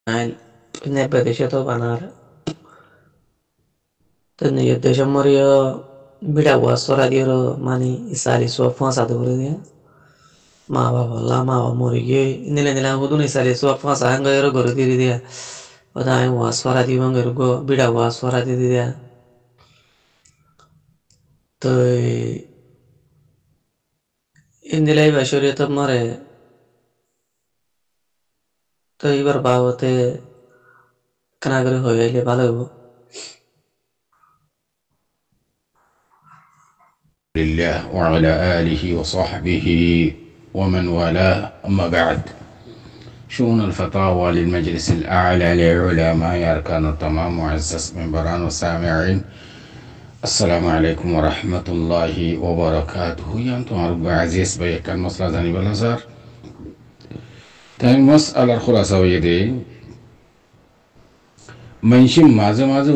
Nel Nebedeshato banar tenne yedesha morio bida wasora dioro mani isali so fonsa dore dia ma baba la ma ba morige nile nile hudun isali so fonsa hanga yoro goro diri dia oda ai wasora di bangero go bida wasora di dia to indile bashoriya to mare তো এবার বাবতে কেনা করে হয়ে এলে ভালো হইব لله وعلى آله وصحبه ومن والاه أما بعد شؤون الفتاوى للمجلس الأعلى للعلماء أركان التمام معزز من بران وسامعين السلام عليكم ورحمة الله وبركاته يا أنتم رب عزيز بيك المصلى زاني بالهزار تاني مسألة الخلاصة ويدي منشي مازه مازه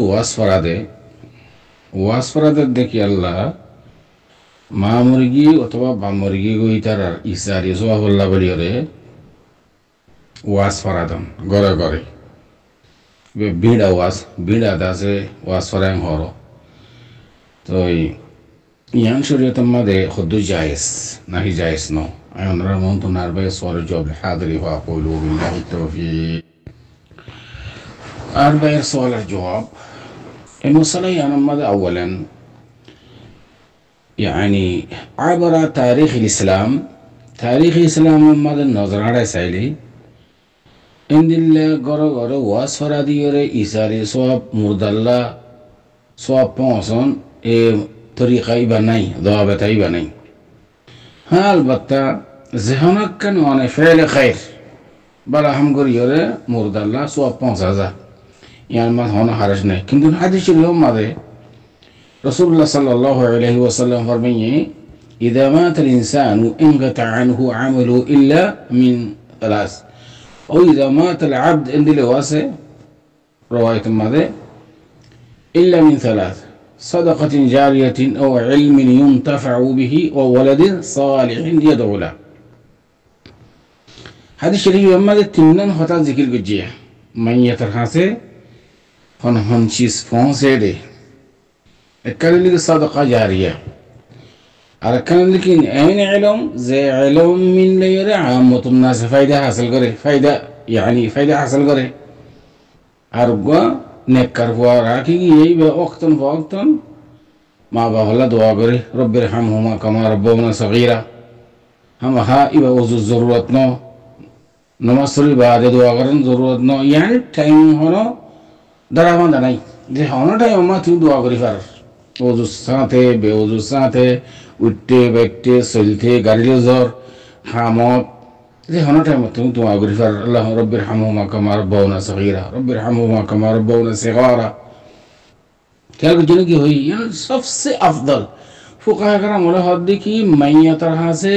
ওয়াজ ফরাদে দেখি আল্লাহ মা মুরগি অথবা বা মুরগি গইতার ইসারি সোয়াবল্লা বলিওরে ওয়াজ ফরাদন গড়ে গড়ে ভিড়া দাসে ওয়াজ ফরাং হর তো ইয়ান শরীয়তের মাঝে খুদ্দু জায়েজ নাহি জায়েজ ন আয়নরা মন তো নারবে সর জব হাদরি ওয়া কুলু বিল্লাহি তাওফিক أربع سؤال الجواب المسألة يعني ماذا أولا يعني عبر تاريخ الإسلام ماذا النظر على سائلي إن الله غرو واسفر ديوري إساري سواب مردالله سواب بونسون طريقة إبنائي ضوابط إبنائي ها البتة ذهنك كان وانا فعل خير بلا هم غريوري مردالله سواب بونسازا يعني ما هنا حرج نه كنت الحديث اليوم ماذا رسول الله صلى الله عليه وسلم فرميه إذا مات الإنسان انقطع عنه عمله إلا من ثلاث أو إذا مات العبد عند لواسه رواية ماذا إلا من ثلاث صدقة جارية أو علم ينتفع به وولد صالح يدعو له هذا الشريف ماذا تمنن خطأ ذكر الجيه من يترحسه هن چیز فونسه اکل لیک صدقه جاریه ارکان لیکن این علم زي علم من لیره عامة الناس فایده حاصل करे فایده حاصل करे ارگوا نکر فوارا کی یہی به وقتن ما بالا دعا करे رب ارحمهما كما ربونا صغيرا هم ها ایبا وضو ضرورت نو نمازری بعد دعا کرن ضرورت نو یعنی ٹائم ہونو دراوان নাই যে হনটাই আমরা তুই দোয়া করি পার ওযুর সাথে বেওযুর সাথে উঠতে बैठते চলতে গাড়ির জ্বর হামত যে হনটাই আমরা তুই দোয়া করি পার আল্লাহ রব্বির হামহুমা কামা রাব্বাউনা সগীরা রব্বির হামহুমা কামা রাব্বাউনা সিগারা क्या कुछ नहीं की हुई यानी सबसे अफदल फुकाहा कराम वाला हद देखी मैया तरह से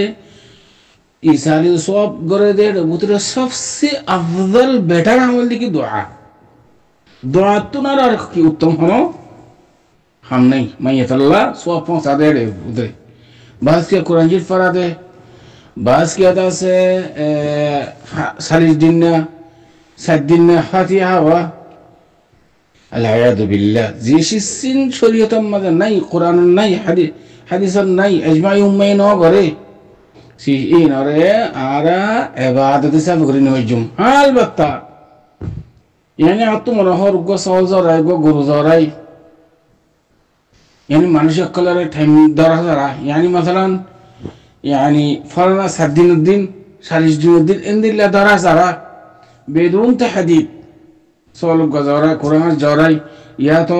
ईसारी सवाब करे दे बुतरे सबसे अफदल बेटर अमल देखी दुआ तो ना रख की उत्तम हम नहीं मैं ये तल्ला सवाब पहुंचा दे उधर बास के कुरान जित फरा दे बास के अदा से 40 दिन 7 दिन फातिहा हुआ العياذ بالله زيش السن شريعة ماذا ناي قرآن ناي حديث ناي أجمع يومين نوغري سيئين أرى عبادة سافقرين وجم البتة يعني عطو منهور غو سوال زوراي غو غرو زوراي يعني مانوش كلر تايم دارا زرا يعني مثلا يعني فرنا 7 दिन 40 दिन ان دي لا دارا زرا بدون تحديد سوال غزورا قرآن جوراي या तो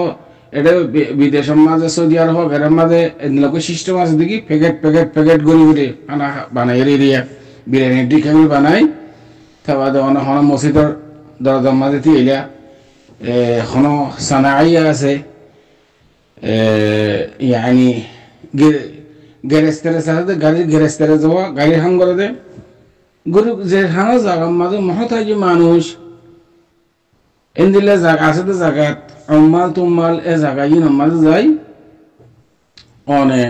एडे विदेश माजे सऊदी अरब गरम माजे इनलोगो सिस्टम আছে দেখি প্যাকেট গরি আনা বানাই রিয়া বিরিয়ানি ডিকামি বানাই তাবাদে অন হন মসজিদের দরজা মাঝে তিলা হন সানাইয়া আছে يعني গেরেস্তারে সাথে গাড়ি গেরেস্তারে যাওয়া গাড়ি হাম করে দে গরু যে হানা জায়গা মাঝে মহতাজি মানুষ ইন্দিলে জায়গা আছে তো জায়গাত अम्माल तुम्माल ए जगह ये नमाज जाई ओने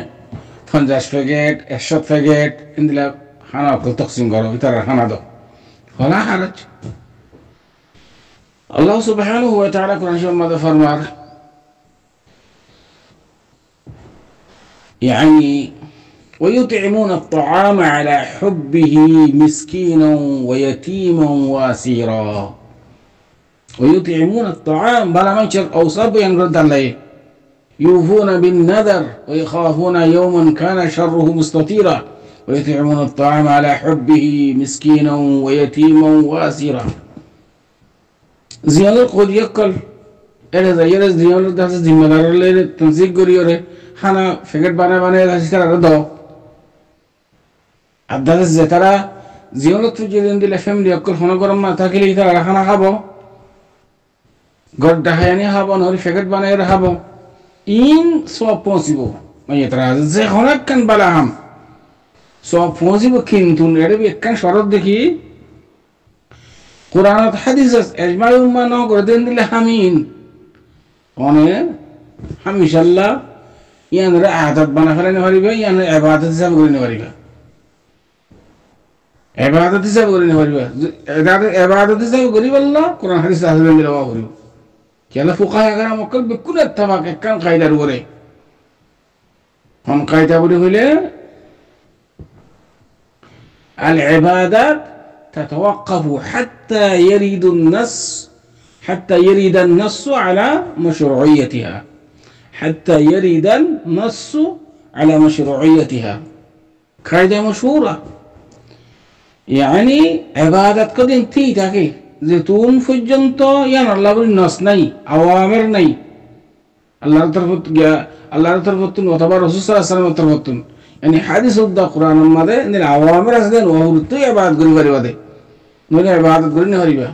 50 पैकेट 100 पैकेट इंदिला खाना को तकसीम करो इतर खाना दो फला हालत আল্লাহ সুবহানাহু ওয়া তাআলা কোরআন শরীফের মধ্যে ফরমার يعني ويطعمون الطعام على حبه مسكينا ويتيما واسيرا ويطعمون الطعام بلا ما يشر اوصاب ينرد عليه يوفون بالنذر ويخافون يوما كان شره مستطيرا ويطعمون الطعام على حبه مسكينا ويتيما واسيرا زيان القود يقل إلى زيارة زيان الدهس زمدار اللي تنسيق قريورة خانا فكر بانا بانا يدهس ترى ردو الدهس زترى زيان التجرين دي لفهم دي يقل خانا قرم ما تاكلي ترى خانا خابو قرد دهياني خابو نوري فكر بانا يرهابو إن سواب possible ما يترى زي خانا كان بلاهم سواب possible كنتون يربي كان شرط دكي قرآن حديث إجماع ما نقول دين الحمين أنا حميش الله يعني عادات بنا فلان هريبة يعني عبادة سب قرين هريبة عبادة سب قرين هريبة عبادة سب قرين الله قرآن حديث هذا من الجواب هريبة كلا فقهاء كنا مكل بكل اتفاق كان قاعدة روري هم قاعدة بقوله العبادات تتوقف حتى يرد النص على مشروعيتها حتى يرد النص على مشروعيتها قاعدة مشهورة يعني عبادة قد انتهي تاكي زيتون فجنتو يعني الله بل النص ني أوامر ني الله ترفض وتبار رسول صلى الله عليه وسلم ترفض يعني حديث القرآن الماذا إن الأوامر أصدقائي وهو رتو عبادة قريب هريبا نولي عبادة قريب هريبا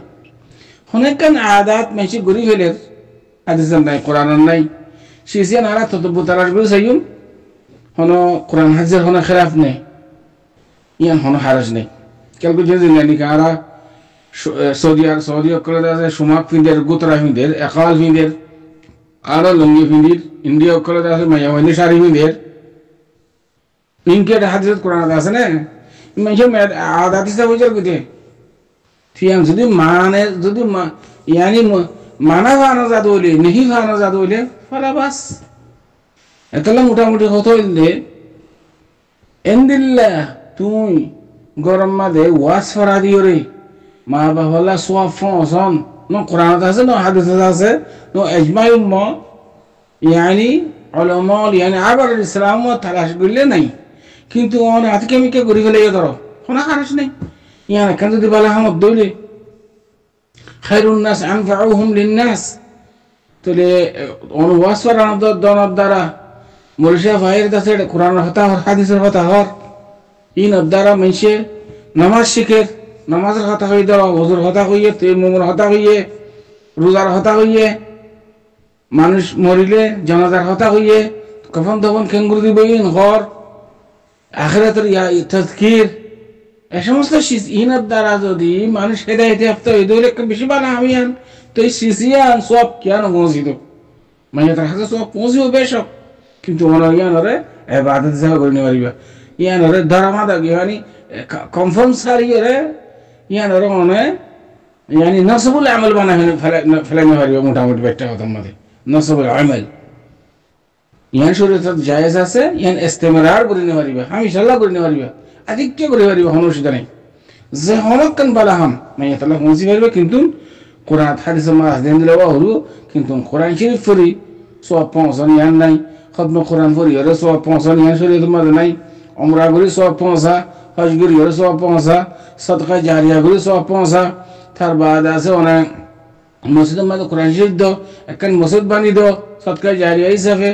هناك كان عادات ماشي قريب هلير حديث الناي قرآن الناي شيسيان على تطبط على رجل سيوم هنا قرآن حديث هنا خلاف ناي يعني هنا حرج ناي كالكو جزء يعني كارا سعودية كل ده شماك فيندر قطرة فيندر أقال فيندر آرا لونجي فيندر إنديا كل ده ما يواني شاري فيندر إنك ده حديث القرآن ده سنة ما شو عادات استوجر كده تيام زدي ما يعني माना खाना ज़्यादा बोले नहीं खाना ज़्यादा बोले फला बस इतना मोटा मोटी होतो इल्ले इंदिल्ला तुम गरम मादे वास फरादी ओरे माँ बाबला स्वाफ़ों नो कुरान दासे नो हदीस दासे नो इज्माई उम्मा यानी उलमा यानी आबर इस्लाम व तलाश गुल्ले नहीं किंतु उन्हें आतिके में क्या गुरी गले ये करो होना खारिश नहीं यानी कंजू दिवाला हम अब्दुल्ले خير الناس أنفعهم للناس تلي أون واسفر عن دون الدارا مرشا فاير دسر القرآن هتا هر حديث هتا هر إن الدارا منشة نماز شكر نماز هتا هوي دارا وزر هتا هوي تيمم هتا هوي روزار هتا هوي মানুষ মরিলে জানাজার হতা হইয়ে কফন দফন কেঙ্গুর দিবইন ঘর আখিরাতের তাজকির এই সমস্ত ইনার দ্বারা যদি মানুষ হেদায়েতে হতে হয় দৌলে বেশি বানা আমি আন তো এই সিসিয়ান সব কেন পৌঁছিত মানে তার হাতে সব পৌঁছিব বেশক কিন্তু মনে ইয়ানরে ইবাদত যা করে নিবারিবা ইয়ানরে ধর্মাদা মানে কনফার্মসারিরে ইয়ানরে মনে يعني نصب العمل بنا فلا نهاري موتاموت بيتا وتمدي نصب العمل يعني شريطة جائزة سه يعني استمرار قري نهاري به هم إن شاء الله قري نهاري به أديك كي قري نهاري به هنوش دني زهونك كن بلاهم ما يطلع مونسي نهاري به كنتم قرآن حديث ما أهدين دلوا هلو كنتم قرآن شريف فري سوا بانسان يعني ناي خدمة قرآن فري يرى سوا بانسان يعني شريطة ما دناي عمره قري سوا بانسا حج قري يرى سوا بانسا صدقة جارية قري سوا بانسا তার বাদ আছে অনেক মসজিদের মধ্যে কোরআন শরীফ দাও একখান মসজিদ বানি দাও সদকা জারিয়া হিসাবে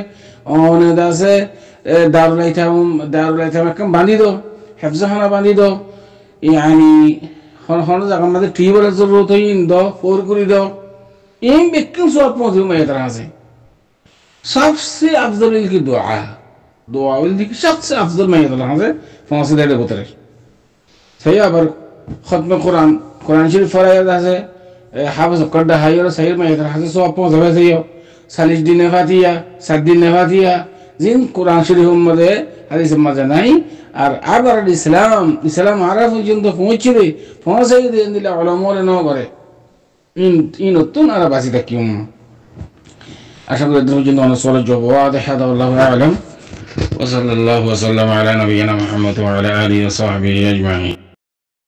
অনেক আছে দারুল আইতাম একখান বানি দাও হেফজখানা বানি দাও ইয়ানি হন জায়গার মধ্যে টিউবওয়েলের জরুরত হই দাও ফোর করে দাও এই বেকিং সব মধ্যে মেয়েদের আছে সবচেয়ে আফজল কি দোয়া দিকে সবচেয়ে আফজল মেয়েদের আছে মসজিদের ভিতরে সেই আবার খতমে কোরআন কোরআন শরীফ ফরাইদ আছে হাফেজ করদা হাইর সাইর মাইদার হাতে সব পৌঁছাবে যাইও 40 দিনে ফাতিহা 7 দিনে ফাতিহা জিন কোরআন শরীফের মধ্যে হাদিসের মধ্যে নাই আর আবার ইসলাম আরা পর্যন্ত পৌঁছাই দেন দিলে উলামারে ন করে নতুন আর বাঁচি থাকিম। আশা করি পর্যন্ত অনেক সলে জব هذا والله أعلم وصلى الله وسلم على نبينا محمد وعلى آله وصحبه أجمعين.